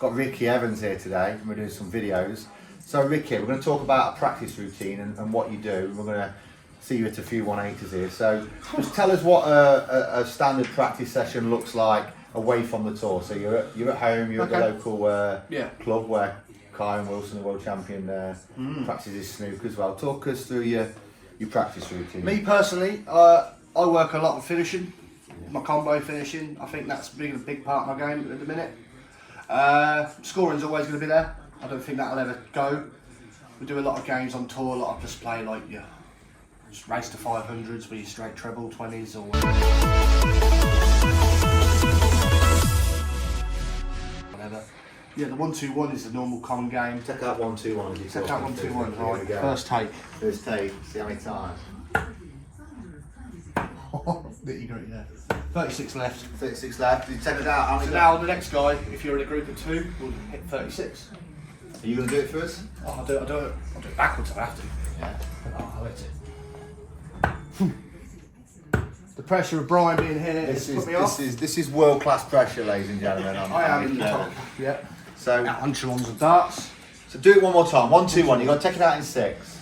got Ricky Evans here today, and we're doing some videos. So Ricky, we're going to talk about a practice routine and what you do. We're going to see you at a few 180s here. So just tell us what a standard practice session looks like away from the tour. So you're at home, you're at the local club where Kyle Wilson, the world champion, practices snooker as well. Talk us through your practice routine. Me personally, I work a lot of finishing, my combo finishing. I think that's being a big part of my game at the minute. Scoring's always going to be there. I don't think that'll ever go. We do a lot of games on tour, a lot of just play like just race to 500s where you straight treble 20s or whatever. Yeah, the 1-2-1 is the normal common game. Check out 1-2-1. Check out 1-2-1, right? First take. First take. See how many times. Nitty-gritty there. 36 left. 36 left. You take it out. So now the next guy, if you're in a group of two, will hit 36. Are you going to do it for us? Oh, I'll do it backwards if I have to. Yeah. Oh, I'll hit it. The pressure of Brian being here has put me off. This is world class pressure, ladies and gentlemen. I am in the top. Yeah. So echelons of darts. So do it one more time. 1-2-1. You've got to take it out in 6.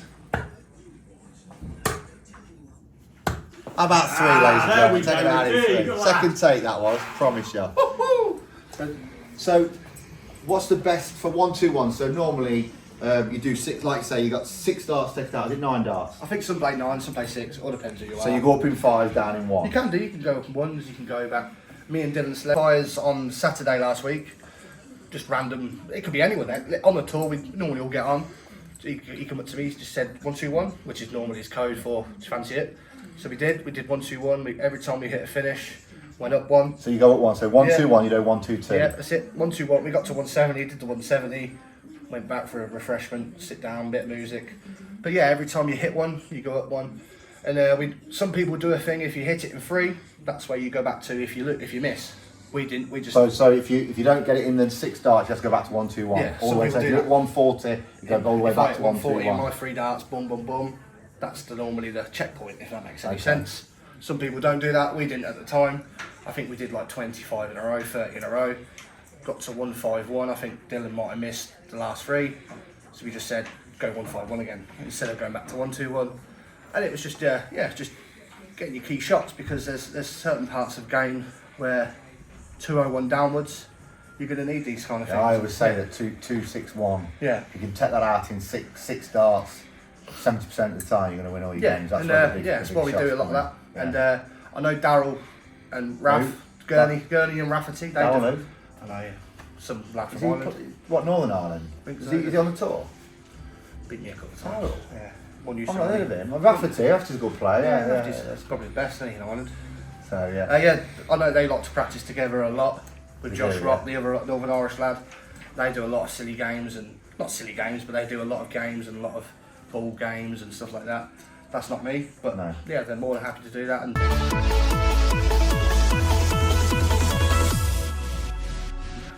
How about 3, ladies and gentlemen? Take it out in 3. Second take that was. Promise you. So what's the best for 1-2-1? So normally you do 6. Like say you got 6 darts taken out. Is it 9 darts? I think some play 9, some play 6. It all depends who you are. So you go up in 5, down in 1. You can do. You can go up in 1s. You can go back. Me and Dylan slept fires on Saturday last week. Just random. It could be anyone. On the tour, we normally all get on. So he come up to me. He just said 1-2-1, which is normally his code for do you fancy it. So we did 1-2-1. Every time we hit a finish, went up 1. So you go up 1. So 1-2-1, you do 1-2-2. Yeah, that's it. 1-2-1. We got to 170. Did the 170. Went back for a refreshment. Sit down, bit of music. But yeah, every time you hit 1, you go up 1. And some people do a thing. If you hit it in 3, that's where you go back to. If you miss, we didn't. We just. So if you don't get it in the 6 darts, you have to go back to 1-2-1. Yeah, all the way. So if you hit 140, you go all the way back to 140 1-2-1. my 3 darts, boom, boom, boom. That's normally the checkpoint, if that makes any sense. Some people don't do that. We didn't at the time. I think we did like 25 in a row, 30 in a row. Got to 151. I think Dylan might have missed the last 3, so we just said go 151 again instead of going back to 1-2-1. And it was just just getting your key shots, because there's certain parts of game where 201 downwards, you're going to need these kind of things. I always say that 2-6-1. Yeah. You can take that out in six darts. 70% of the time, you're going to win all your games. That's that's why we do a lot of that. Yeah. And I know Daryl and Raf, Gurney and Rafferty. They Daryl do. I know some lad from Ireland. What, Northern Ireland? Is he on the tour? Beat me a couple of times. Oh. Yeah. One I've not heard of him. Rafferty's a good player. Yeah, That's probably the best thing in Ireland. So yeah. I know they like to practice together a lot with Josh Rock, the other Northern Irish lad. They do a lot of silly games, and not silly games, but they do a lot of games and a lot of ball games and stuff like that. That's not me, but no. Yeah, they're more than happy to do that. And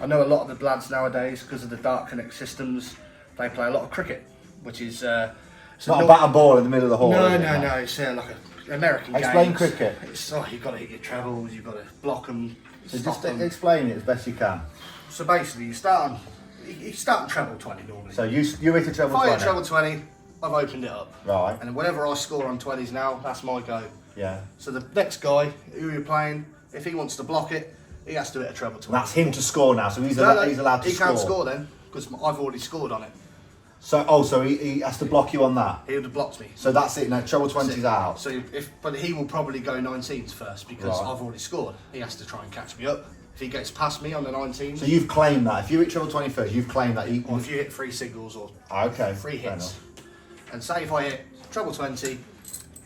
I know a lot of the lads nowadays, because of the Dart Connect systems, they play a lot of cricket, which is it's not a bat and ball in the middle of the hall. No. It's like an American game. Explain cricket. It's you've got to hit your trebles, you've got to block them. So just explain it as best you can. So basically, you start on treble 20 normally. So you hit a treble 20. If I hit treble 20, I've opened it up. Right. And whenever I score on 20s now, that's my go. Yeah. So the next guy who you're playing, if he wants to block it, he has to hit a treble 20. That's him to score now, so he's allowed to score. He can't score then, because I've already scored on it. So he has to block you on that? He would have blocked me. So that's it, now treble 20's out. So but he will probably go 19s first, because I've already scored. He has to try and catch me up. If he gets past me on the 19s. So you've claimed that. If you hit treble 20 first, you've claimed that. Or if you hit 3 singles or 3 hits. And say if I hit treble 20,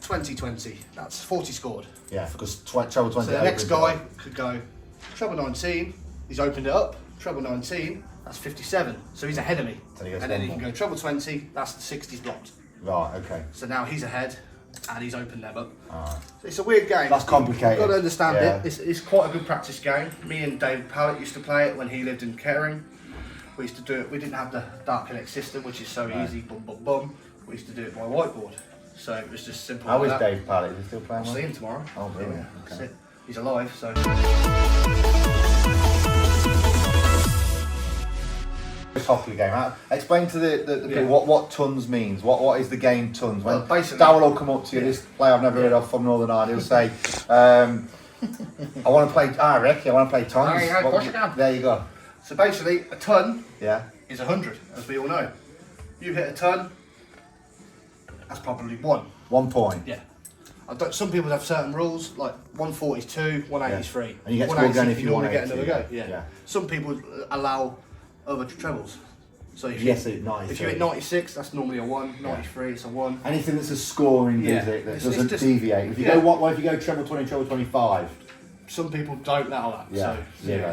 20-20, that's 40 scored. Yeah, because treble 20. So the next guy could go treble 19, he's opened it up, treble 19, that's 57. So he's ahead of me. So and then he can go treble 20, that's the 60s blocked. Right, okay. So now he's ahead, and he's opened them up. Right. So it's a weird game. That's complicated. You've got to understand it. It's quite a good practice game. Me and David Pallett used to play it when he lived in Caring. We used to do it. We didn't have the Dart Connect system, which is so easy. Boom, boom, boom. We used to do it by whiteboard. So it was just simple. How is Dave Pallett? Is he still playing? I'll see him tomorrow. Oh, brilliant. Yeah, Okay. He's alive, so. Popular game. Explain to the Yeah. people what tons means. What is the game tons? When Well, basically- Darryl will come up to you, this player I've never heard of from Northern Ireland, he'll say, I want to play, Rick, I want to play tons. There you go, of course you can. There you go. So basically, a ton Yeah. is 100, as we all know. You hit a ton, that's probably 1. 1 point. Yeah. Some people have certain rules, like 140 is 2, 180 is 3. And you get to go again if you normally want get another go. yeah. Yeah. Some people allow other trebles. So if Yes, you, at 93. if you hit 96, that's normally a 1. 93, it's a 1. Anything that's a scoring Yeah. visit that It's doesn't just- deviate. If you yeah. go if you go treble 20, treble 25. Some people don't allow that. Yeah, So zero.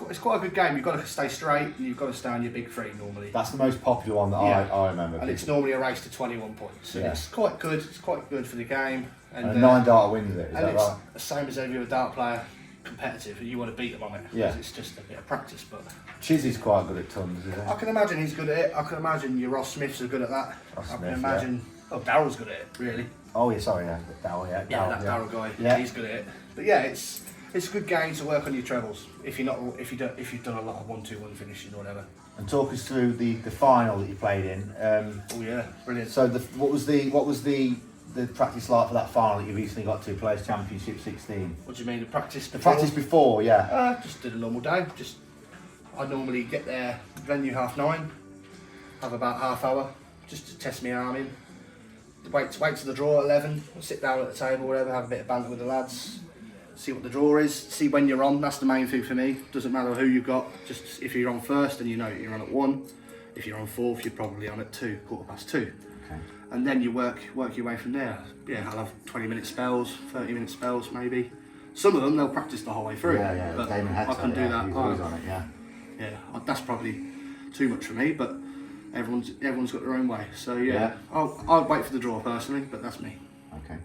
it's quite a good game. You've got to stay straight and you've got to stay on your big 3 normally. That's the most popular one that Yeah. I remember. And it's normally a race to 21 points. So Yeah. it's quite good. It's quite good for the game. And a 9 dart wins it, is and that it's right? the same as every other dart player, competitive. You want to beat them on it. Yeah. It's just a bit of practice, but Chizzy's quite good at tons, isn't I he? can imagine he's good at it. I can imagine your Ross Smiths are good at that. Ross I Smith, can imagine. Oh, Daryl's good at it, really. Oh, yeah, sorry, yeah. Darryl, yeah. Yeah, Darryl, that Daryl guy. Yeah. He's good at it. But yeah, it's a good game to work on your trebles if you've done a lot of 1-2-1 finishing or whatever. And talk us through the final that you played in. Oh yeah, brilliant. So what was the practice like for that final that you recently got to, Players Championship 16? What do you mean, the practice? The practice before, yeah. Just did a normal day. I normally get there venue 9:30, have about half hour just to test my arm in. Wait to the draw at 11. Sit down at the table, whatever, have a bit of banter with the lads. See what the draw is. See when you're on. That's the main thing for me. Doesn't matter who you've got. Just if you're on first, then you know you're on at 1. If you're on 4th, you're probably on at 2, 2:15. Okay. And then you work your way from there. Yeah, I'll have 20-minute spells, 30-minute spells maybe. Some of them they'll practice the whole way through. Yeah, But Damon I Hetto, can do that. He's always on it, yeah. Yeah, that's probably too much for me, but everyone's got their own way. So yeah, Yeah. I'll wait for the draw personally, but that's me. Okay.